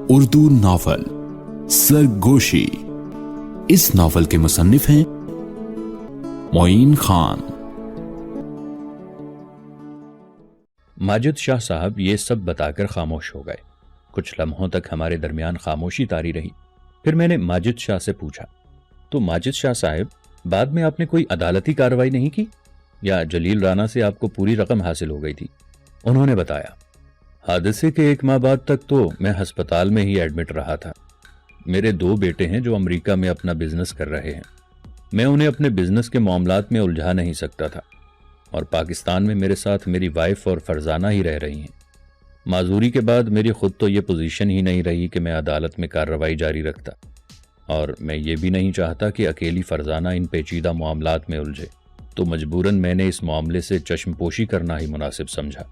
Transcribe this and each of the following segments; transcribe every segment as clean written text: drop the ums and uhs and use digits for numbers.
Urdu novel سرگوشی۔ اس novel کے مصنف ہیں معین خان۔ ماجد شاہ صاحب یہ سب بتا کر خاموش ہو گئے۔ کچھ لمحوں تک ہمارے درمیان خاموشی طاری رہی۔ پھر میں نے ماجد شاہ سے پوچھا، تو ماجد شاہ صاحب، بعد میں آپ نے کوئی عدالتی کارروائی نہیں کی یا جلیل رانا سے آپ کو پوری رقم حاصل ہو گئی تھی؟ انہوں نے بتایا، حادثے کے 1 ماہ بعد تک تو میں ہسپتال میں ہی ایڈمٹ رہا تھا۔ میرے 2 بیٹے ہیں جو امریکہ میں اپنا بزنس کر رہے ہیں۔ میں انہیں اپنے بزنس کے معاملات میں الجھا نہیں سکتا تھا، اور پاکستان میں میرے ساتھ میری وائف اور فرزانہ ہی رہ رہی ہیں۔ معذوری کے بعد میری خود تو یہ پوزیشن ہی نہیں رہی کہ میں عدالت میں کارروائی جاری رکھتا، اور میں یہ بھی نہیں چاہتا کہ اکیلی فرزانہ ان پیچیدہ معاملات میں الجھے، تو مجبوراً میں نے اس معاملے سے چشم پوشی کرنا ہی مناسب سمجھا۔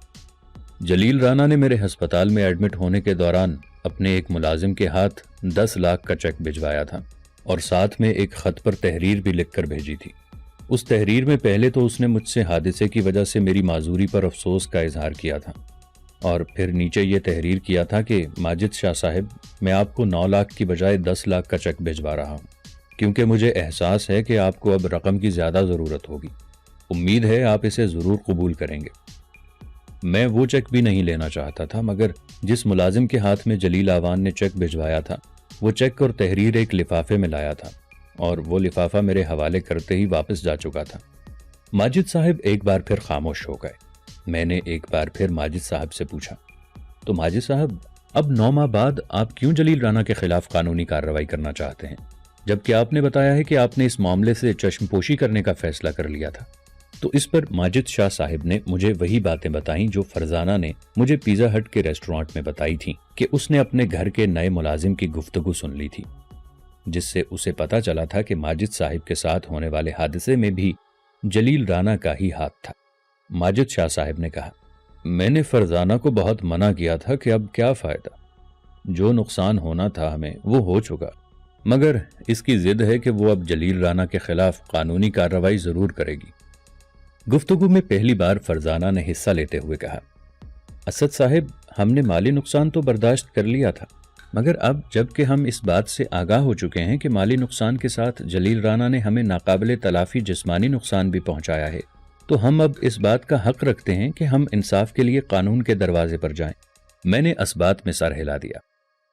جلیل رانا نے میرے ہسپتال میں ایڈمٹ ہونے کے دوران اپنے ایک ملازم کے ہاتھ 10 لاکھ کا چیک بھجوایا تھا، اور ساتھ میں ایک خط پر تحریر بھی لکھ کر بھیجی تھی۔ اس تحریر میں پہلے تو اس نے مجھ سے حادثے کی وجہ سے میری معذوری پر افسوس کا اظہار کیا تھا، اور پھر نیچے یہ تحریر کیا تھا کہ ماجد شاہ صاحب، میں آپ کو 9 لاکھ کی بجائے 10 لاکھ کا چیک بھجوا رہا ہوں، کیونکہ مجھے احساس ہے کہ آپ کو اب رقم کی زیادہ ضرورت ہوگی۔ امید ہے آپ اسے ضرور قبول کریں گے۔ میں وہ چیک بھی نہیں لینا چاہتا تھا، مگر جس ملازم کے ہاتھ میں جلیل آوان نے چیک بھجوایا تھا، وہ چیک اور تحریر ایک لفافے میں لایا تھا، اور وہ لفافہ میرے حوالے کرتے ہی واپس جا چکا تھا۔ ماجد صاحب ایک بار پھر خاموش ہو گئے۔ میں نے ایک بار پھر ماجد صاحب سے پوچھا، تو ماجد صاحب، اب 9 ماہ بعد آپ کیوں جلیل رانا کے خلاف قانونی کارروائی کرنا چاہتے ہیں، جبکہ آپ نے بتایا ہے کہ آپ نے اس معاملے سے چشم پوشی کرنے کا فیصلہ کر لیا تھا؟ تو اس پر ماجد شاہ صاحب نے مجھے وہی باتیں بتائیں جو فرزانہ نے مجھے پیزا ہٹ کے ریسٹورانٹ میں بتائی تھیں، کہ اس نے اپنے گھر کے نئے ملازم کی گفتگو سن لی تھی، جس سے اسے پتا چلا تھا کہ ماجد صاحب کے ساتھ ہونے والے حادثے میں بھی جلیل رانا کا ہی ہاتھ تھا۔ ماجد شاہ صاحب نے کہا، میں نے فرزانہ کو بہت منع کیا تھا کہ اب کیا فائدہ، جو نقصان ہونا تھا ہمیں وہ ہو چکا، مگر اس کی ضد ہے کہ وہ اب جلیل رانا کے خلاف قانونی کارروائی ضرور کرے گی۔ گفتگو میں پہلی بار فرزانہ نے حصہ لیتے ہوئے کہا، اسد صاحب، ہم نے مالی نقصان تو برداشت کر لیا تھا، مگر اب جب کہ ہم اس بات سے آگاہ ہو چکے ہیں کہ مالی نقصان کے ساتھ جلیل رانا نے ہمیں ناقابل تلافی جسمانی نقصان بھی پہنچایا ہے، تو ہم اب اس بات کا حق رکھتے ہیں کہ ہم انصاف کے لیے قانون کے دروازے پر جائیں۔ میں نے اسبات میں سر ہلا دیا۔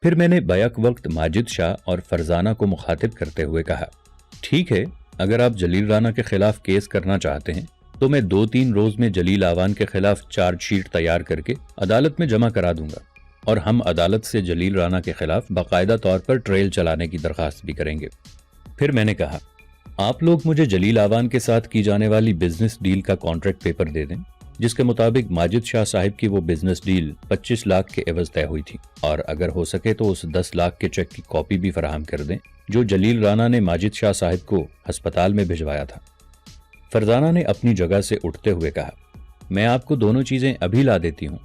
پھر میں نے بیک وقت ماجد شاہ اور فرزانہ کو مخاطب کرتے ہوئے کہا، ٹھیک ہے، اگر آپ جلیل رانا کے خلاف کیس کرنا چاہتے ہیں تو میں 2-3 روز میں جلیل آوان کے خلاف چارج شیٹ تیار کر کے عدالت میں جمع کرا دوں گا، اور ہم عدالت سے جلیل رانا کے خلاف باقاعدہ طور پر ٹریل چلانے کی درخواست بھی کریں گے۔ پھر میں نے کہا، آپ لوگ مجھے جلیل آوان کے ساتھ کی جانے والی بزنس ڈیل کا کانٹریکٹ پیپر دے دیں، جس کے مطابق ماجد شاہ صاحب کی وہ بزنس ڈیل 25 لاکھ کے عوض طے ہوئی تھی، اور اگر ہو سکے تو اس 10 لاکھ کے چیک کی کاپی بھی فراہم کر دیں جو جلیل رانا نے ماجد شاہ صاحب کو ہسپتال میں بھجوایا تھا۔ فرزانہ نے اپنی جگہ سے اٹھتے ہوئے کہا، میں آپ کو دونوں چیزیں ابھی لا دیتی ہوں۔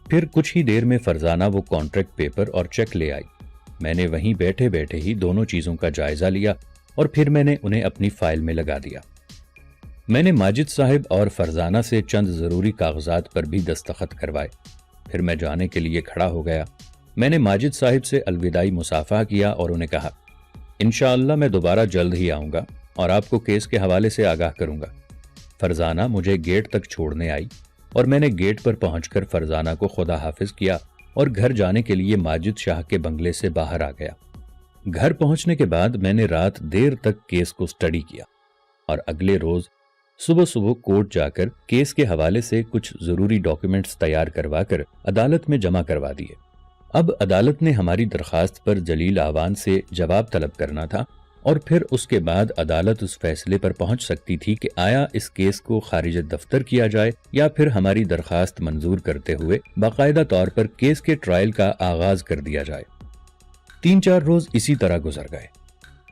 پھر کچھ ہی دیر میں فرزانہ وہ کانٹریکٹ پیپر اور چیک لے آئی۔ میں نے وہیں بیٹھے بیٹھے ہی دونوں چیزوں کا جائزہ لیا، اور پھر میں نے انہیں اپنی فائل میں لگا دیا۔ میں نے ماجد صاحب اور فرزانہ سے چند ضروری کاغذات پر بھی دستخط کروائے۔ پھر میں جانے کے لیے کھڑا ہو گیا۔ میں نے ماجد صاحب سے الوداعی مصافحہ کیا اور انہیں کہا، انشاءاللہ میں دوبارہ جلد ہی آؤں گا اور آپ کو کیس کے حوالے سے آگاہ کروں گا۔ فرزانہ مجھے گیٹ تک چھوڑنے آئی، اور میں نے گیٹ پر پہنچ کر فرزانہ کو خدا حافظ کیا اور گھر جانے کے لیے ماجد شاہ کے بنگلے سے باہر آ گیا۔ گھر پہنچنے کے بعد میں نے رات دیر تک کیس کو سٹڈی کیا، اور اگلے روز صبح کورٹ جا کر کیس کے حوالے سے کچھ ضروری ڈاکیومنٹس تیار کروا کر عدالت میں جمع کروا دیے۔ اب عدالت نے ہماری درخواست پر جلیل آوان سے جواب طلب کرنا تھا، اور پھر اس کے بعد عدالت اس فیصلے پر پہنچ سکتی تھی کہ آیا اس کیس کو خارج دفتر کیا جائے یا پھر ہماری درخواست منظور کرتے ہوئے باقاعدہ طور پر کیس کے ٹرائل کا آغاز کر دیا جائے۔ 3-4 روز اسی طرح گزر گئے۔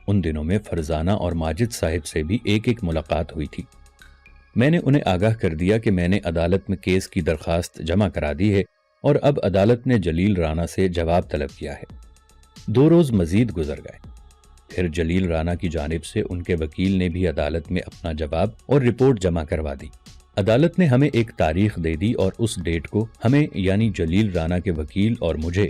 ان دنوں میں فرزانہ اور ماجد صاحب سے بھی ایک ملاقات ہوئی تھی۔ میں نے انہیں آگاہ کر دیا کہ میں نے عدالت میں کیس کی درخواست جمع کرا دی ہے، اور اب عدالت نے جلیل رانا سے جواب طلب کیا ہے۔ 2 روز مزید گزر گئے۔ پھر جلیل رانا کی جانب سے ان کے وکیل نے بھی عدالت میں اپنا جواب اور رپورٹ جمع کروا دی۔ عدالت نے ہمیں ایک تاریخ دے دی، اور اس ڈیٹ کو ہمیں یعنی جلیل رانا کے وکیل اور مجھے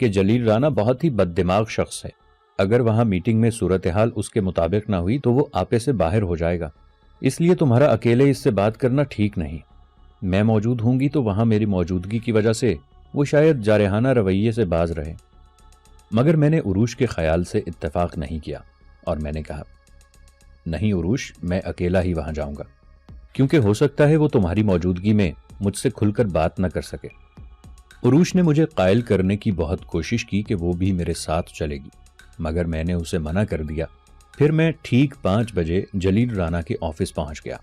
کہ جلیل رانا بہت ہی بد دماغ شخص ہے. اگر وہاں میٹنگ میں صورتحال اس کے مطابق نہ ہوئی تو وہ آپے سے باہر ہو جائے گا. اس لیے تمہارا اکیلے اس سے بات کرنا ٹھیک نہیں. میں موجود ہوں گی تو وہاں میری موجودگی کی وجہ سے وہ شاید جارحانہ رویے سے باز رہے. مگر میں نے عروش کے خیال سے اتفاق نہیں کیا اور میں نے کہا نہیں عروش، میں اکیلا ہی وہاں جاؤں گا، کیونکہ ہو سکتا ہے وہ تمہاری موجودگی میں مجھ سے کھل کر بات نہ کر سکے. عروش نے مجھے قائل کرنے کی بہت کوشش کی کہ وہ بھی میرے ساتھ چلے گی، مگر میں نے اسے منع کر دیا. پھر میں ٹھیک 5 بجے جلیل رانا کے آفس پہنچ گیا.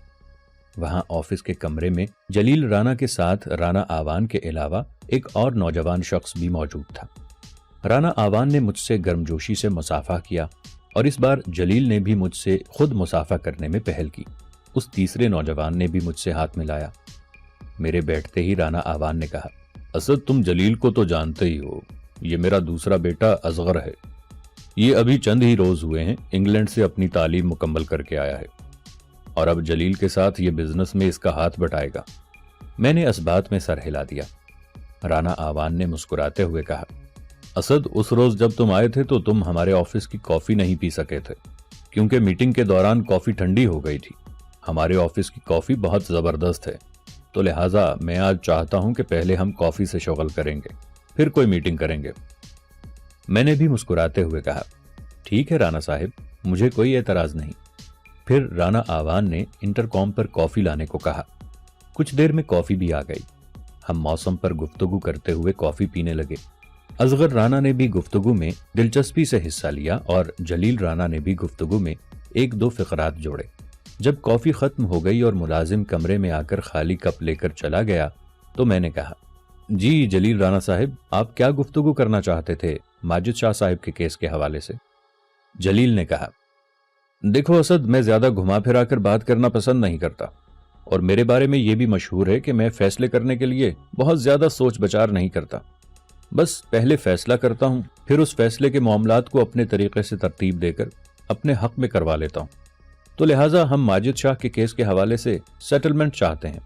وہاں آفس کے کمرے میں جلیل رانا کے ساتھ رانا آوان کے علاوہ ایک اور نوجوان شخص بھی موجود تھا. رانا آوان نے مجھ سے گرمجوشی سے مصافحہ کیا اور اس بار جلیل نے بھی مجھ سے خود مصافحہ کرنے میں پہل کی. اس تیسرے نوجوان نے بھی مجھ سے ہاتھ ملایا. میرے بیٹھتے ہی رانا آوان نے کہا اسد، تم جلیل کو تو جانتے ہی ہو، یہ میرا دوسرا بیٹا اصغر ہے. یہ ابھی چند ہی روز ہوئے ہیں انگلینڈ سے اپنی تعلیم مکمل کر کے آیا ہے اور اب جلیل کے ساتھ یہ بزنس میں اس کا ہاتھ بٹائے گا. میں نے اس بات میں سر ہلا دیا. رانا آوان نے مسکراتے ہوئے کہا اسد، اس روز جب تم آئے تھے تو تم ہمارے آفس کی کافی نہیں پی سکے تھے کیونکہ میٹنگ کے دوران کافی ٹھنڈی ہو گئی تھی. ہمارے آفس کی کافی بہت زبردست ہے، تو لہٰذا میں آج چاہتا ہوں کہ پہلے ہم کافی سے شغل کریں گے، پھر کوئی میٹنگ کریں گے. میں نے بھی مسکراتے ہوئے کہا ٹھیک ہے رانا صاحب، مجھے کوئی اعتراض نہیں. پھر رانا آوان نے انٹرکام پر کافی لانے کو کہا. کچھ دیر میں کافی بھی آ گئی. ہم موسم پر گفتگو کرتے ہوئے کافی پینے لگے. اصغر رانا نے بھی گفتگو میں دلچسپی سے حصہ لیا اور جلیل رانا نے بھی گفتگو میں 1-2 فقرات جوڑے. جب کافی ختم ہو گئی اور ملازم کمرے میں آ کر خالی کپ لے کر چلا گیا تو میں نے کہا جی جلیل رانا صاحب، آپ کیا گفتگو کرنا چاہتے تھے ماجد شاہ صاحب کے کیس کے حوالے سے؟ جلیل نے کہا دیکھو اسد، میں زیادہ گھما پھرا کر بات کرنا پسند نہیں کرتا اور میرے بارے میں یہ بھی مشہور ہے کہ میں فیصلے کرنے کے لیے بہت زیادہ سوچ بچار نہیں کرتا. بس پہلے فیصلہ کرتا ہوں، پھر اس فیصلے کے معاملات کو اپنے طریقے سے ترتیب دے کر اپنے حق میں کروا لیتا ہوں. تو لہٰذا ہم ماجد شاہ کے کیس کے حوالے سے سیٹلمنٹ چاہتے ہیں.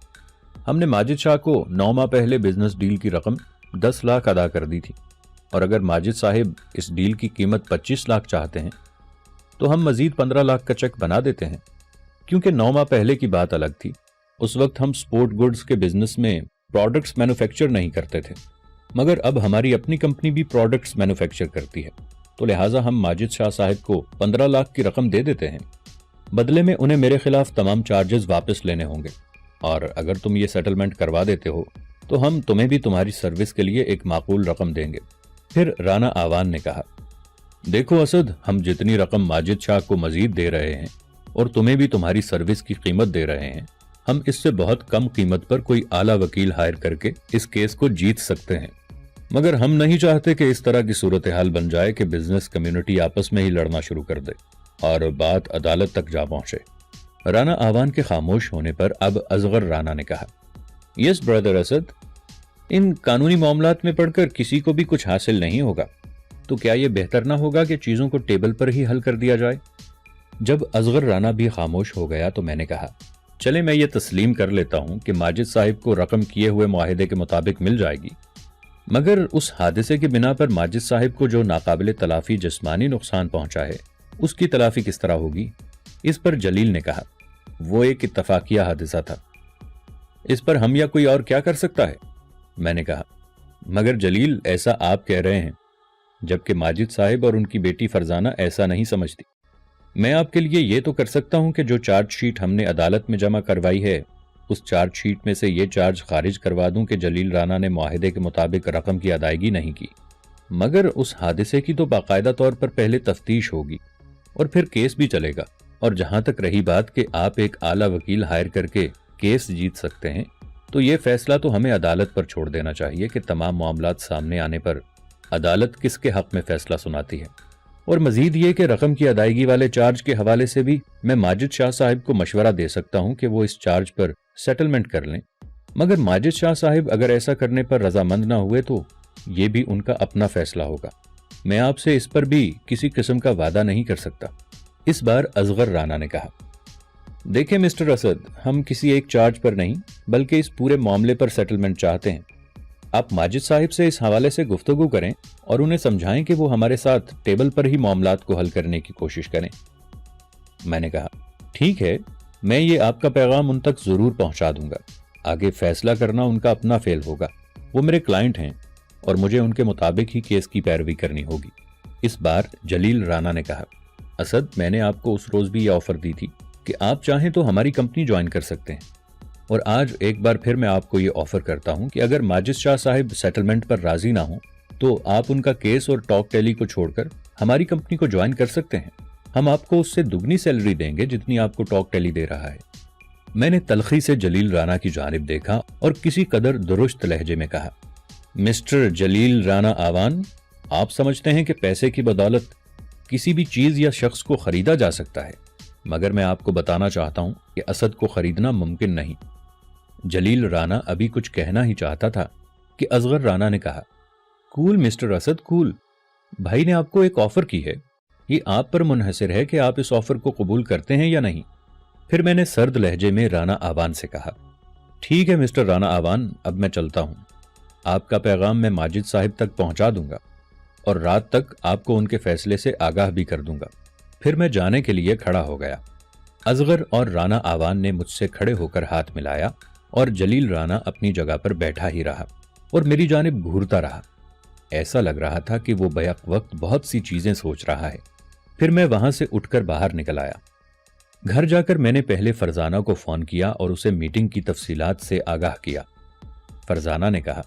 ہم نے ماجد شاہ کو 9 ماہ پہلے بزنس ڈیل کی رقم 10 لاکھ ادا کر دی تھی اور اگر ماجد صاحب اس ڈیل کی قیمت 25 لاکھ چاہتے ہیں تو ہم مزید 15 لاکھ کا چیک بنا دیتے ہیں. کیونکہ 9 ماہ پہلے کی بات الگ تھی، اس وقت ہم سپورٹ گڈز کے بزنس میں پروڈکٹس مینوفیکچر نہیں کرتے تھے، مگر اب ہماری اپنی کمپنی بھی پروڈکٹس مینوفیکچر کرتی ہے. تو لہٰذا ہم ماجد شاہ صاحب کو 15 لاکھ کی رقم دے دیتے ہیں. بدلے میں انہیں میرے خلاف تمام چارجز واپس لینے ہوں گے اور اگر تم یہ سیٹلمنٹ کروا دیتے ہو تو ہم تمہیں بھی تمہاری سروس کے لیے ایک معقول رقم دیں گے. پھر رانا آوان نے کہا دیکھو اسد، ہم جتنی رقم ماجد شاہ کو مزید دے رہے ہیں اور تمہیں بھی تمہاری سروس کی قیمت دے رہے ہیں، ہم اس سے بہت کم قیمت پر کوئی اعلیٰ وکیل ہائر کر کے اس کیس کو جیت سکتے ہیں. مگر ہم نہیں چاہتے کہ اس طرح کی صورتحال بن جائے کہ بزنس کمیونٹی آپس میں ہی لڑنا شروع کر دے اور بات عدالت تک جا پہنچے. رانا آوان کے خاموش ہونے پر اب اصغر رانا نے کہا یس برادر اسد، ان قانونی معاملات میں پڑھ کر کسی کو بھی کچھ حاصل نہیں ہوگا، تو کیا یہ بہتر نہ ہوگا کہ چیزوں کو ٹیبل پر ہی حل کر دیا جائے؟ جب اصغر رانا بھی خاموش ہو گیا تو میں نے کہا چلے میں یہ تسلیم کر لیتا ہوں کہ ماجد صاحب کو رقم کیے ہوئے معاہدے کے مطابق مل جائے گی، مگر اس حادثے کی بنا پر ماجد صاحب کو جو ناقابل تلافی جسمانی نقصان پہنچا ہے اس کی تلافی کس طرح ہوگی؟ اس پر جلیل نے کہا وہ ایک اتفاقیہ حادثہ تھا، اس پر ہم یا کوئی اور کیا کر سکتا ہے؟ میں نے کہا مگر جلیل ایسا آپ کہہ رہے ہیں جبکہ ماجد صاحب اور ان کی بیٹی فرزانہ ایسا نہیں سمجھتی. میں آپ کے لیے یہ تو کر سکتا ہوں کہ جو چارج شیٹ ہم نے عدالت میں جمع کروائی ہے اس چارج شیٹ میں سے یہ چارج خارج کروا دوں کہ جلیل رانا نے معاہدے کے مطابق رقم کی ادائیگی نہیں کی. مگر اس حادثے کی تو باقاعدہ طور پر پہلے تفتیش ہوگی اور پھر کیس بھی چلے گا، اور جہاں تک رہی بات کہ آپ ایک اعلیٰ وکیل ہائر کر کے کیس جیت سکتے ہیں تو یہ فیصلہ تو ہمیں عدالت پر چھوڑ دینا چاہیے کہ تمام معاملات سامنے آنے پر عدالت کس کے حق میں فیصلہ سناتی ہے. اور مزید یہ کہ رقم کی ادائیگی والے چارج کے حوالے سے بھی میں ماجد شاہ صاحب کو مشورہ دے سکتا ہوں کہ وہ اس چارج پر سیٹلمنٹ کر لیں، مگر ماجد شاہ صاحب اگر ایسا کرنے پر رضامند نہ ہوئے تو یہ بھی ان کا اپنا فیصلہ ہوگا. میں آپ سے اس پر بھی کسی قسم کا وعدہ نہیں کر سکتا. اس بار اصغر رانا نے کہا دیکھیں مسٹر اسد، ہم کسی ایک چارج پر نہیں بلکہ اس پورے معاملے پر سیٹلمنٹ چاہتے ہیں. آپ ماجد صاحب سے اس حوالے سے گفتگو کریں اور انہیں سمجھائیں کہ وہ ہمارے ساتھ ٹیبل پر ہی معاملات کو حل کرنے کی کوشش کریں۔ میں نے کہا ٹھیک ہے، میں یہ آپ کا پیغام ان تک ضرور پہنچا دوں گا۔ آگے فیصلہ کرنا ان کا اپنا فعل ہوگا، وہ میرے کلائنٹ ہیں اور مجھے ان کے مطابق ہی کیس کی پیروی کرنی ہوگی۔ اس بار جلیل رانا نے کہا اسد، میں نے آپ کو اس روز بھی یہ آفر دی تھی کہ آپ چاہیں تو ہماری کمپنی جوائن کر سکتے ہیں، اور آج ایک بار پھر میں آپ کو یہ آفر کرتا ہوں کہ اگر ماجد شاہ صاحب سیٹلمنٹ پر راضی نہ ہوں تو آپ ان کا کیس اور ٹاک ٹیلی کو چھوڑ کر ہماری کمپنی کو جوائن کر سکتے ہیں۔ ہم آپ کو اس سے دگنی سیلری دیں گے جتنی آپ کو ٹاک ٹیلی دے رہا ہے۔ میں نے تلخی سے جلیل رانا کی جانب دیکھا اور کسی قدر درست لہجے میں کہا مسٹر جلیل رانا آوان، آپ سمجھتے ہیں کہ پیسے کی بدولت کسی بھی چیز یا شخص کو خریدا جا سکتا ہے، مگر میں آپ کو بتانا چاہتا ہوں کہ اسد کو خریدنا ممکن نہیں۔ جلیل رانا ابھی کچھ کہنا ہی چاہتا تھا کہ اصغر رانا نے کہا کول مسٹر اسد کول، بھائی نے آپ کو ایک آفر کی ہے، یہ آپ پر منحصر ہے کہ آپ اس آفر کو قبول کرتے ہیں یا نہیں۔ پھر میں نے سرد لہجے میں رانا آوان سے کہا ٹھیک ہے مسٹر رانا آوان، اب میں چلتا ہوں۔ آپ کا پیغام میں ماجد صاحب تک پہنچا دوں گا اور رات تک آپ کو ان کے فیصلے سے آگاہ بھی کر دوں گا۔ پھر میں جانے کے لیے کھڑا ہو گیا۔ اصغر اور رانا آوان نے مجھ سے کھڑے ہو کر ہاتھ ملایا اور جلیل رانا اپنی جگہ پر بیٹھا ہی رہا اور میری جانب گھورتا رہا۔ ایسا لگ رہا تھا کہ وہ بیک وقت بہت سی چیزیں سوچ رہا ہے۔ پھر میں وہاں سے اٹھ کر باہر نکل آیا۔ گھر جا کر میں نے پہلے فرزانہ کو فون کیا اور اسے میٹنگ کی تفصیلات سے آگاہ کیا۔ فرزانہ نے کہا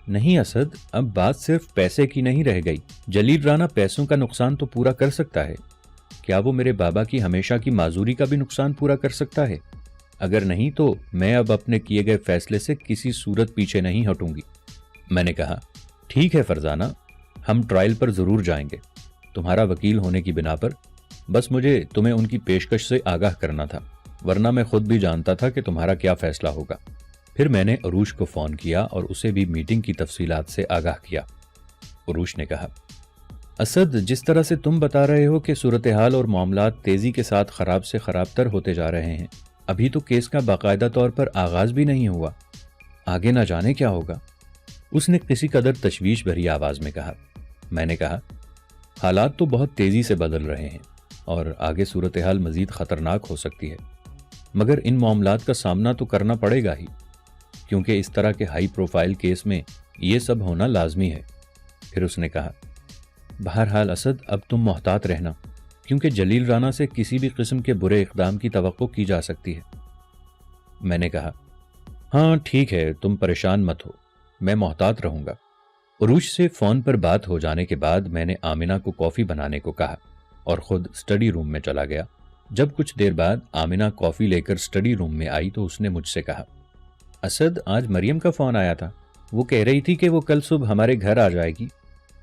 نہیں اسد، اب بات صرف پیسے کی نہیں رہ گئی، جلیل رانا پیسوں کا نقصان تو پورا کر سکتا ہے، کیا وہ میرے بابا کی ہمیشہ کی معذوری کا بھی نقصان پورا کر سکتا ہے؟ اگر نہیں تو میں اب اپنے کیے گئے فیصلے سے کسی صورت پیچھے نہیں ہٹوں گی۔ میں نے کہا ٹھیک ہے فرزانہ، ہم ٹرائل پر ضرور جائیں گے، تمہارا وکیل ہونے کی بنا پر، بس مجھے تمہیں ان کی پیشکش سے آگاہ کرنا تھا، ورنہ میں خود بھی جانتا تھا کہ تمہارا کیا فیصلہ ہوگا۔ پھر میں نے عروش کو فون کیا اور اسے بھی میٹنگ کی تفصیلات سے آگاہ کیا۔ عروش نے کہا اسد، جس طرح سے تم بتا رہے ہو کہ صورتحال اور معاملات تیزی کے ساتھ خراب سے خراب تر ہوتے جا رہے ہیں، ابھی تو کیس کا باقاعدہ طور پر آغاز بھی نہیں ہوا، آگے نہ جانے کیا ہوگا۔ اس نے کسی قدر تشویش بھری آواز میں کہا۔ میں نے کہا حالات تو بہت تیزی سے بدل رہے ہیں اور آگے صورتحال مزید خطرناک ہو سکتی ہے، مگر ان معاملات کا سامنا تو کرنا پڑے گا ہی، کیونکہ اس طرح کے ہائی پروفائل کیس میں یہ سب ہونا لازمی ہے۔ پھر اس نے کہا بہرحال اسد، اب تم محتاط رہنا، کیونکہ جلیل رانا سے کسی بھی قسم کے برے اقدام کی توقع کی جا سکتی ہے۔ میں نے کہا ہاں ٹھیک ہے، تم پریشان مت ہو، میں محتاط رہوں گا۔ عروش سے فون پر بات ہو جانے کے بعد میں نے آمنہ کو کافی بنانے کو کہا اور خود اسٹڈی روم میں چلا گیا۔ جب کچھ دیر بعد آمنہ کافی لے کر اسٹڈی روم میں آئی تو اس نے مجھ سے کہا اسد، آج مریم کا فون آیا تھا، وہ کہہ رہی تھی کہ وہ کل صبح ہمارے گھر آ جائے گی،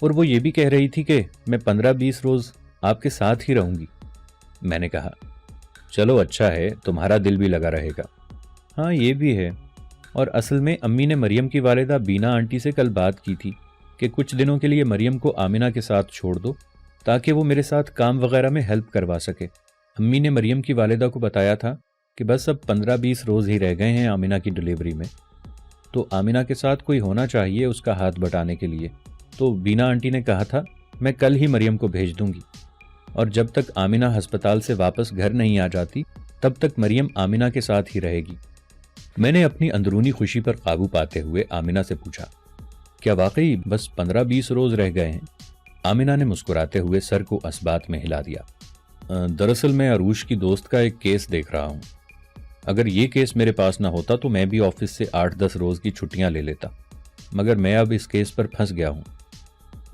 اور وہ یہ بھی کہہ رہی تھی کہ میں 15-20 روز آپ کے ساتھ ہی رہوں گی۔ میں نے کہا چلو اچھا ہے، تمہارا دل بھی لگا رہے گا۔ ہاں یہ بھی ہے، اور اصل میں امی نے مریم کی والدہ بینا آنٹی سے کل بات کی تھی کہ کچھ دنوں کے لیے مریم کو آمنہ کے ساتھ چھوڑ دو تاکہ وہ میرے ساتھ کام وغیرہ میں ہیلپ کروا سکے۔ امی نے مریم کی والدہ کو بتایا تھا کہ بس اب 15-20 روز ہی رہ گئے ہیں آمنہ کی ڈلیوری میں، تو آمنہ کے ساتھ کوئی ہونا چاہیے اس کا ہاتھ بٹانے کے لیے۔ تو بینا آنٹی نے کہا تھا میں کل ہی مریم کو بھیج دوں گی، اور جب تک آمنہ ہسپتال سے واپس گھر نہیں آ جاتی تب تک مریم آمنہ کے ساتھ ہی رہے گی۔ میں نے اپنی اندرونی خوشی پر قابو پاتے ہوئے آمنہ سے پوچھا کیا واقعی بس 15-20 روز رہ گئے ہیں؟ آمنہ نے مسکراتے ہوئے سر کو اسبات میں ہلا دیا۔ دراصل میں عروش کی دوست کا ایک کیس دیکھ رہا ہوں، اگر یہ کیس میرے پاس نہ ہوتا تو میں بھی آفس سے 8-10 روز کی چھٹیاں لے لیتا، مگر میں اب اس کیس پر پھنس گیا ہوں۔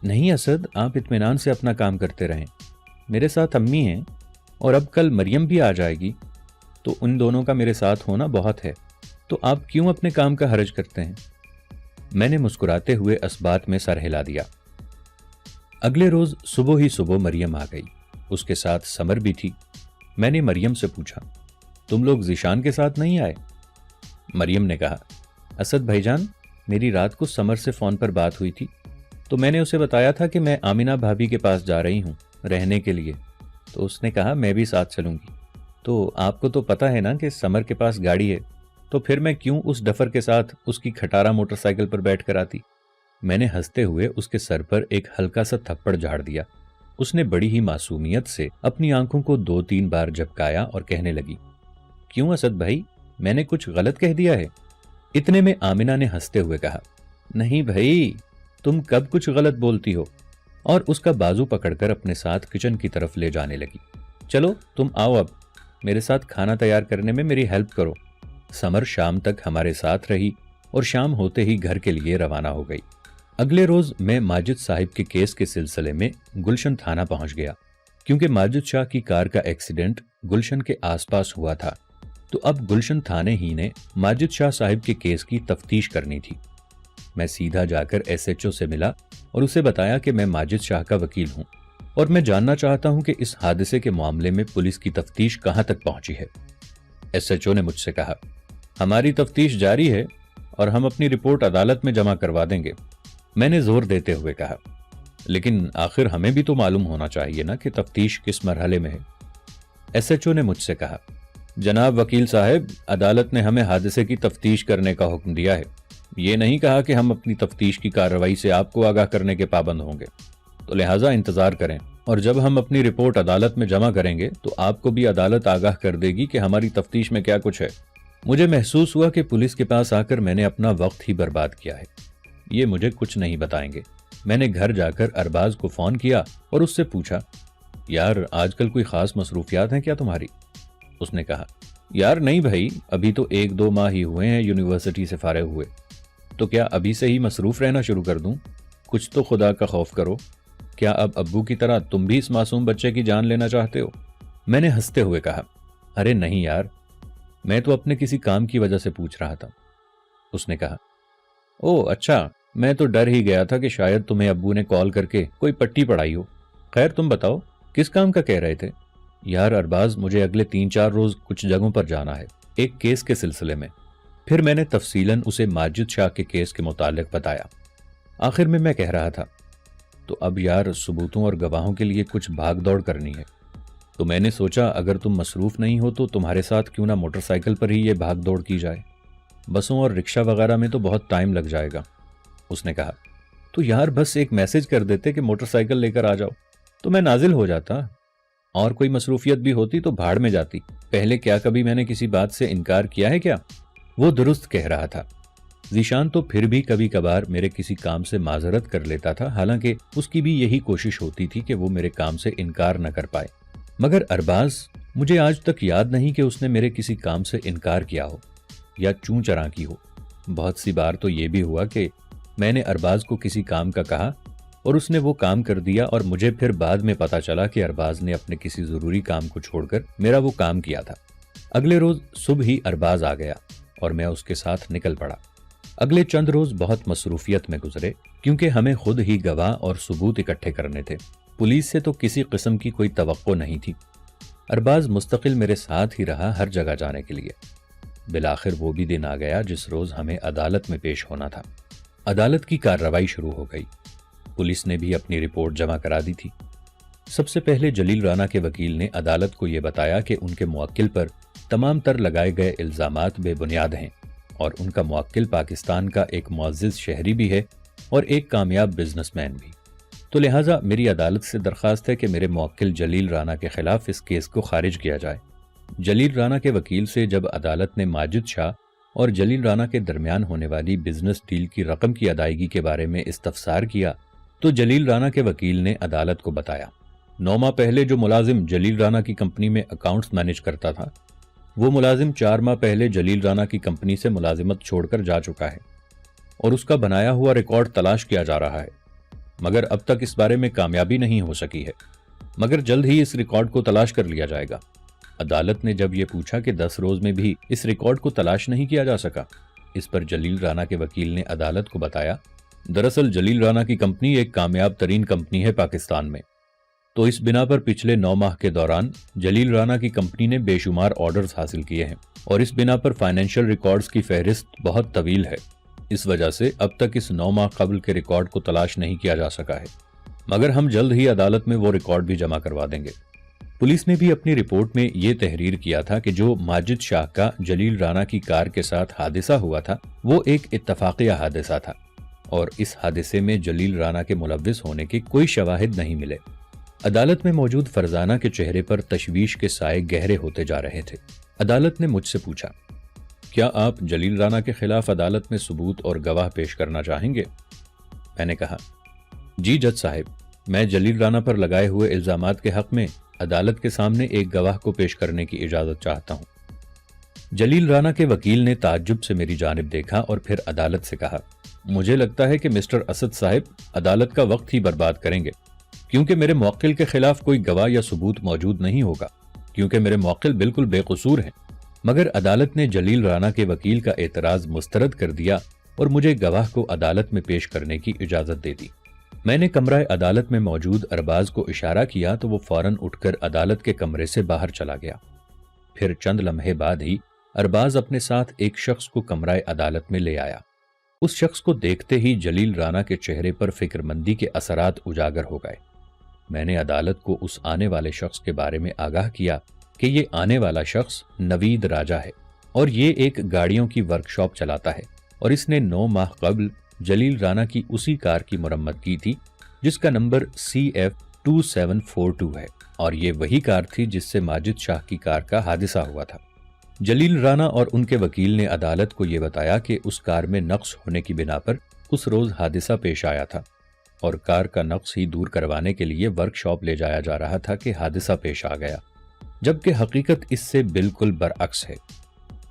نہیں اسد، آپ اطمینان سے اپنا کام کرتے رہیں، میرے ساتھ امی ہیں اور اب کل مریم بھی آ جائے گی، تو ان دونوں کا میرے ساتھ ہونا بہت ہے، تو آپ کیوں اپنے کام کا حرج کرتے ہیں؟ میں نے مسکراتے ہوئے اسبات میں سر ہلا دیا۔ اگلے روز صبح ہی صبح مریم آ گئی، اس کے ساتھ سمر بھی تھی۔ میں نے مریم سے پوچھا تم لوگ ذیشان کے ساتھ نہیں آئے؟ مریم نے کہا اسد بھائی جان، میری رات کو سمر سے فون پر بات ہوئی تھی، تو میں نے اسے بتایا تھا کہ میں آمنہ بھابھی کے پاس جا رہی ہوں رہنے کے لیے، تو اس نے کہا میں بھی ساتھ چلوں گی۔ تو آپ کو تو پتہ ہے نا کہ سمر کے پاس گاڑی ہے، تو پھر میں کیوں اس ڈفر کے ساتھ اس کی کھٹارا موٹر سائیکل پر بیٹھ کر آتی؟ میں نے ہنستے ہوئے اس کے سر پر ایک ہلکا سا تھپڑ جھاڑ دیا۔ اس نے بڑی ہی معصومیت سے اپنی آنکھوں کو 2-3 بار جھپکایا اور کہنے لگی، کیوں اسد بھائی، میں نے کچھ غلط کہہ دیا ہے؟ اتنے میں آمنہ نے ہنستے ہوئے کہا، نہیں بھائی، تم کب کچھ غلط بولتی ہو، اور اس کا بازو پکڑ کر اپنے ساتھ کچن کی طرف لے جانے لگی۔ چلو تم آؤ، اب میرے ساتھ کھانا تیار کرنے میں میری ہیلپ کرو۔ سمر شام تک ہمارے ساتھ رہی اور شام ہوتے ہی گھر کے لیے روانہ ہو گئی۔ اگلے روز میں ماجد صاحب کے کیس کے سلسلے میں گلشن تھانہ پہنچ گیا، کیونکہ ماجد شاہ کی کار کا ایکسیڈنٹ گلشن کے آس پاس ہوا تھا، تو اب گلشن تھانے ہی نے ماجد شاہ صاحب کے کیس کی تفتیش کرنی تھی۔ میں سیدھا جا کر SHO سے ملا اور اسے بتایا کہ میں ماجد شاہ کا وکیل ہوں اور میں جاننا چاہتا ہوں کہ اس حادثے کے معاملے میں پولیس کی تفتیش کہاں تک پہنچی ہے۔ SHO نے مجھ سے کہا، ہماری تفتیش جاری ہے اور ہم اپنی رپورٹ عدالت میں جمع کروا دیں گے۔ میں نے زور دیتے ہوئے کہا، لیکن آخر ہمیں بھی تو معلوم ہونا چاہیے نا کہ تفتیش کس مرحلے میں ہے۔ SHO نے مجھ سے کہا، جناب وکیل صاحب، عدالت نے ہمیں حادثے کی تفتیش کرنے کا حکم دیا ہے، یہ نہیں کہا کہ ہم اپنی تفتیش کی کارروائی سے آپ کو آگاہ کرنے کے پابند ہوں گے، تو لہٰذا انتظار کریں، اور جب ہم اپنی رپورٹ عدالت میں جمع کریں گے تو آپ کو بھی عدالت آگاہ کر دے گی کہ ہماری تفتیش میں کیا کچھ ہے۔ مجھے محسوس ہوا کہ پولیس کے پاس آ کر میں نے اپنا وقت ہی برباد کیا ہے، یہ مجھے کچھ نہیں بتائیں گے۔ میں نے گھر جا کر ارباز کو فون کیا اور اس سے پوچھا، یار آج کل کوئی خاص مصروفیات ہیں کیا تمہاری؟ اس نے کہا، یار نہیں بھائی، ابھی تو 1-2 ماہ ہی ہوئے ہیں یونیورسٹی سے فارغ ہوئے، تو کیا ابھی سے ہی مصروف رہنا شروع کر دوں؟ کچھ تو خدا کا خوف کرو، کیا اب ابو کی طرح تم بھی اس معصوم بچے کی جان لینا چاہتے ہو؟ میں نے ہنستے ہوئے کہا، ارے نہیں یار، میں تو اپنے کسی کام کی وجہ سے پوچھ رہا تھا۔ اس نے کہا، او اچھا، میں تو ڈر ہی گیا تھا کہ شاید تمہیں ابو نے کال کر کے کوئی پٹی پڑھائی ہو۔ خیر تم بتاؤ، کس کام کا کہہ رہے تھے؟ یار ارباز، مجھے اگلے 3-4 روز کچھ جگہوں پر جانا ہے، ایک کیس کے سلسلے میں۔ پھر میں نے تفصیلاً اسے ماجد شاہ کے کیس کے متعلق بتایا۔ آخر میں کہہ رہا تھا، تو اب یار ثبوتوں اور گواہوں کے لیے کچھ بھاگ دوڑ کرنی ہے، تو میں نے سوچا اگر تم مصروف نہیں ہو تو تمہارے ساتھ کیوں نہ موٹر سائیکل پر ہی یہ بھاگ دوڑ کی جائے، بسوں اور رکشہ وغیرہ میں تو بہت ٹائم لگ جائے گا۔ اس نے کہا، تو یار بس ایک میسج کر دیتے کہ موٹر سائیکل لے کر آ جاؤ تو میں نازل ہو جاتا، اور کوئی مصروفیت بھی ہوتی تو بھاڑ میں جاتی۔ پہلے کیا کبھی میں نے کسی بات سے انکار کیا ہے کیا؟ وہ درست کہہ رہا تھا۔ ذیشان تو پھر بھی کبھی کبھار میرے کسی کام سے معذرت کر لیتا تھا، حالانکہ اس کی بھی یہی کوشش ہوتی تھی کہ وہ میرے کام سے انکار نہ کر پائے، مگر ارباز، مجھے آج تک یاد نہیں کہ اس نے میرے کسی کام سے انکار کیا ہو یا چوں چراں کی ہو۔ بہت سی بار تو یہ بھی ہوا کہ میں نے ارباز کو کسی کام کا کہا اور اس نے وہ کام کر دیا، اور مجھے پھر بعد میں پتا چلا کہ ارباز نے اپنے کسی ضروری کام کو چھوڑ کر میرا وہ کام کیا تھا۔ اگلے روز صبح ہی ارباز آ گیا اور میں اس کے ساتھ نکل پڑا۔ اگلے چند روز بہت مصروفیت میں گزرے، کیونکہ ہمیں خود ہی گواہ اور ثبوت اکٹھے کرنے تھے۔ پولیس سے تو کسی قسم کی کوئی توقع نہیں تھی۔ ارباز مستقل میرے ساتھ ہی رہا ہر جگہ جانے کے لیے۔ بالآخر وہ بھی دن آ گیا جس روز ہمیں عدالت میں پیش ہونا تھا۔ عدالت کی کارروائی شروع ہو گئی۔ پولیس نے بھی اپنی رپورٹ جمع کرا دی تھی۔ سب سے پہلے جلیل رانا کے وکیل نے عدالت کو یہ بتایا کہ ان کے موکل پر تمام تر لگائے گئے الزامات بے بنیاد ہیں، اور ان کا موکل پاکستان کا ایک معزز شہری بھی ہے اور ایک کامیاب بزنس مین بھی، تو لہٰذا میری عدالت سے درخواست ہے کہ میرے موکل جلیل رانا کے خلاف اس کیس کو خارج کیا جائے۔ جلیل رانا کے وکیل سے جب عدالت نے ماجد شاہ اور جلیل رانا کے درمیان ہونے والی بزنس ڈیل کی رقم کی ادائیگی کے بارے میں استفسار کیا، تو جلیل رانا کے وکیل نے عدالت کو بتایا 9 ماہ پہلے جو ملازم جلیل رانا کی کمپنی میں اکاؤنٹس مینیج کرتا تھا، وہ ملازم 4 ماہ پہلے جلیل رانا کی کمپنی سے ملازمت چھوڑ کر جا چکا ہے، اور اس کا بنایا ہوا ریکارڈ تلاش کیا جا رہا ہے، مگر اب تک اس بارے میں کامیابی نہیں ہو سکی ہے، مگر جلد ہی اس ریکارڈ کو تلاش کر لیا جائے گا۔ عدالت نے جب یہ پوچھا کہ 10 روز میں بھی اس ریکارڈ کو تلاش نہیں کیا جا سکا، اس پر جلیل رانا کے وکیل نے عدالت کو بتایا، دراصل جلیل رانا کی کمپنی ایک کامیاب ترین کمپنی ہے پاکستان میں، تو اس بنا پر پچھلے 9 ماہ کے دوران جلیل رانا کی کمپنی نے بے شمار آرڈرز حاصل کیے ہیں، اور اس بنا پر فائنینشیل ریکارڈز کی فہرست بہت طویل ہے۔ اس وجہ سے اب تک اس 9 ماہ قبل کے ریکارڈ کو تلاش نہیں کیا جا سکا ہے، مگر ہم جلد ہی عدالت میں وہ ریکارڈ بھی جمع کروا دیں گے۔ پولیس نے بھی اپنی رپورٹ میں یہ تحریر کیا تھا کہ جو ماجد شاہ کا جلیل رانا کی کار کے ساتھ حادثہ ہوا تھا وہ ایک اتفاقیہ حادثہ تھا اور اس حادثے میں جلیل رانا کے ملوث ہونے کے کوئی شواہد نہیں ملے۔ عدالت میں موجود فرزانہ کے چہرے پر تشویش کے سائے گہرے ہوتے جا رہے تھے۔ عدالت نے مجھ سے پوچھا، کیا آپ جلیل رانا کے خلاف عدالت میں ثبوت اور گواہ پیش کرنا چاہیں گے؟ میں نے کہا، جی جج صاحب، میں جلیل رانا پر لگائے ہوئے الزامات کے حق میں عدالت کے سامنے ایک گواہ کو پیش کرنے کی اجازت چاہتا ہوں۔ جلیل رانا کے وکیل نے تعجب سے میری جانب دیکھا اور پھر عدالت سے کہا، مجھے لگتا ہے کہ مسٹر اسد صاحب عدالت کا وقت ہی برباد کریں گے، کیونکہ میرے موکل کے خلاف کوئی گواہ یا ثبوت موجود نہیں ہوگا، کیونکہ میرے موکل بالکل بے قصور ہیں۔ مگر عدالت نے جلیل رانا کے وکیل کا اعتراض مسترد کر دیا اور مجھے گواہ کو عدالت میں پیش کرنے کی اجازت دے دی۔ میں نے کمرہ عدالت میں موجود ارباز کو اشارہ کیا تو وہ فوراً اٹھ کر عدالت کے کمرے سے باہر چلا گیا۔ پھر چند لمحے بعد ہی ارباز اپنے ساتھ ایک شخص کو کمرہ عدالت میں لے آیا۔ اس شخص کو دیکھتے ہی جلیل رانا کے چہرے پر فکر مندی کے اثرات اجاگر ہو گئے۔ میں نے عدالت کو اس آنے والے شخص کے بارے میں آگاہ کیا کہ یہ آنے والا شخص نوید راجہ ہے اور یہ ایک گاڑیوں کی ورکشاپ چلاتا ہے اور اس نے 9 ماہ قبل جلیل رانا کی اسی کار کی مرمت کی تھی جس کا نمبر CF2742 ہے، اور یہ وہی کار تھی جس سے ماجد شاہ کی کار کا حادثہ ہوا تھا۔ جلیل رانا اور ان کے وکیل نے عدالت کو یہ بتایا کہ اس کار میں نقص ہونے کی بنا پر اس روز حادثہ پیش آیا تھا اور کار کا نقص ہی دور کروانے کے لیے ورکشاپ لے جایا جا رہا تھا کہ حادثہ پیش آ گیا، جبکہ حقیقت اس سے بالکل برعکس ہے۔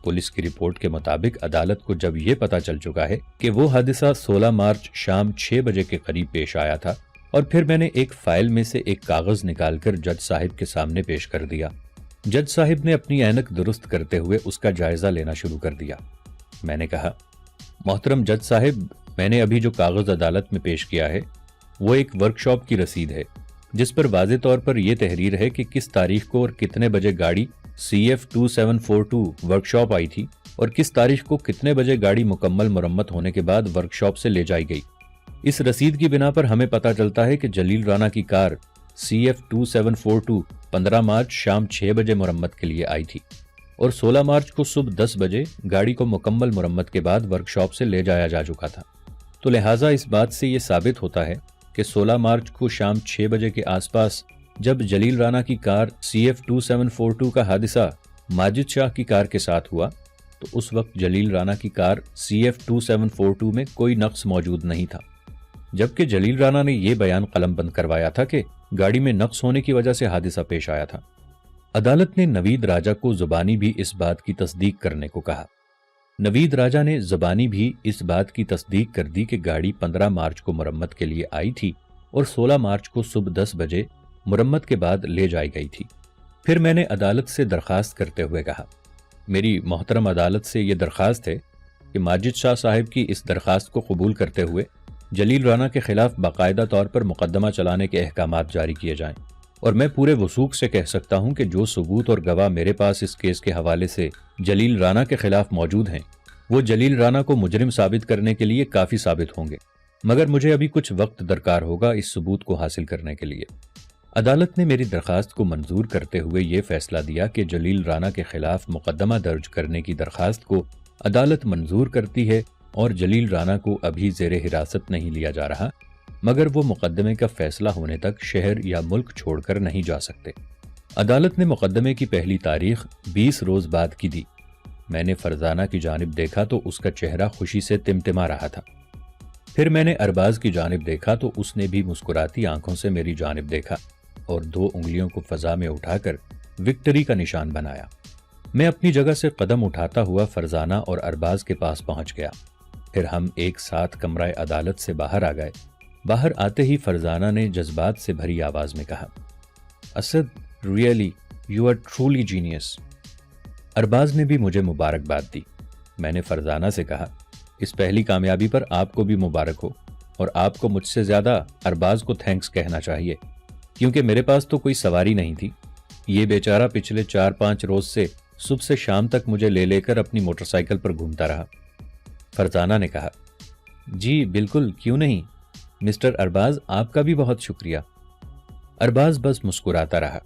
پولیس کی رپورٹ کے مطابق عدالت کو جب یہ پتا چل چکا ہے کہ وہ حادثہ 16 مارچ شام 6 بجے کے قریب پیش آیا تھا، اور پھر میں نے ایک فائل میں سے ایک کاغذ نکال کر جج صاحب کے سامنے پیش کر دیا۔ جج صاحب نے اپنی اینک درست کرتے ہوئے اس کا جائزہ لینا شروع کر دیا۔ میں نے کہا، محترم جج صاحب، میں نے ابھی جو کاغذ عدالت میں پیش کیا ہے وہ ایک ورکشاپ کی رسید ہے جس پر واضح طور پر یہ تحریر ہے کہ کس تاریخ کو اور کتنے بجے گاڑی CF2742 ورکشاپ آئی تھی اور کس تاریخ کو کتنے بجے گاڑی مکمل مرمت ہونے کے بعد ورکشاپ سے لے جائی گئی۔ اس رسید کی بنا پر ہمیں پتہ چلتا ہے کہ جلیل رانا کی کار CF2742 15 مارچ شام 6 بجے مرمت کے لیے آئی تھی اور 16 مارچ کو صبح 10 بجے گاڑی کو مکمل مرمت کے بعد ورکشاپ سے لے جایا جا چکا تھا۔ تو لہٰذا اس بات سے یہ ثابت ہوتا ہے کہ 16 مارچ کو شام 6 بجے کے آس پاس جب جلیل رانا کی کار CF2742 کا حادثہ ماجد شاہ کی کار کے ساتھ ہوا تو اس وقت جلیل رانا کی کار CF2742 میں کوئی نقص موجود نہیں تھا، جبکہ جلیل رانا نے یہ بیان قلم بند کروایا تھا کہ گاڑی میں نقص ہونے کی وجہ سے حادثہ پیش آیا تھا۔ عدالت نے نوید راجہ کو زبانی بھی اس بات کی تصدیق کرنے کو کہا۔ نوید راجہ نے زبانی بھی اس بات کی تصدیق کر دی کہ گاڑی 15 مارچ کو مرمت کے لیے آئی تھی اور 16 مارچ کو صبح 10 بجے مرمت کے بعد لے جائی گئی تھی۔ پھر میں نے عدالت سے درخواست کرتے ہوئے کہا، میری محترم عدالت سے یہ درخواست ہے کہ ماجد شاہ صاحب کی اس درخواست کو قبول کرتے ہوئے جلیل رانا کے خلاف باقاعدہ طور پر مقدمہ چلانے کے احکامات جاری کیے جائیں، اور میں پورے وثوق سے کہہ سکتا ہوں کہ جو ثبوت اور گواہ میرے پاس اس کیس کے حوالے سے جلیل رانا کے خلاف موجود ہیں وہ جلیل رانا کو مجرم ثابت کرنے کے لیے کافی ثابت ہوں گے، مگر مجھے ابھی کچھ وقت درکار ہوگا اس ثبوت کو حاصل کرنے کے لیے۔ عدالت نے میری درخواست کو منظور کرتے ہوئے یہ فیصلہ دیا کہ جلیل رانا کے خلاف مقدمہ درج کرنے کی درخواست کو عدالت منظور کرتی ہے اور جلیل رانا کو ابھی زیر حراست نہیں لیا جا رہا، مگر وہ مقدمے کا فیصلہ ہونے تک شہر یا ملک چھوڑ کر نہیں جا سکتے۔ عدالت نے مقدمے کی پہلی تاریخ 20 روز بعد کی دی۔ میں نے فرزانہ کی جانب دیکھا تو اس کا چہرہ خوشی سے تمتما رہا تھا۔ پھر میں نے ارباز کی جانب دیکھا تو اس نے بھی مسکراتی آنکھوں سے میری جانب دیکھا اور 2 انگلیوں کو فضا میں اٹھا کر وکٹری کا نشان بنایا۔ میں اپنی جگہ سے قدم اٹھاتا ہوا فرزانہ اور ارباز کے پاس پہنچ گیا۔ پھر ہم ایک ساتھ کمرہ عدالت سے باہر آ گئے۔ باہر آتے ہی فرزانہ نے جذبات سے بھری آواز میں کہا، Asad, really you are truly genius. Arbaaz نے بھی مجھے مبارکباد دی۔ میں نے فرزانہ سے کہا، اس پہلی کامیابی پر آپ کو بھی مبارک ہو، اور آپ کو مجھ سے زیادہ ارباز کو تھینکس کہنا چاہیے، کیونکہ میرے پاس تو کوئی سواری نہیں تھی۔ یہ بیچارہ پچھلے 4-5 روز سے صبح سے شام تک مجھے لے کر اپنی موٹر سائیکل پر گھومتا رہا۔ فرزانہ نے کہا، جی بالکل، کیوں نہیں، مسٹر ارباز، آپ کا بھی بہت شکریہ۔ ارباز بس مسکراتا رہا۔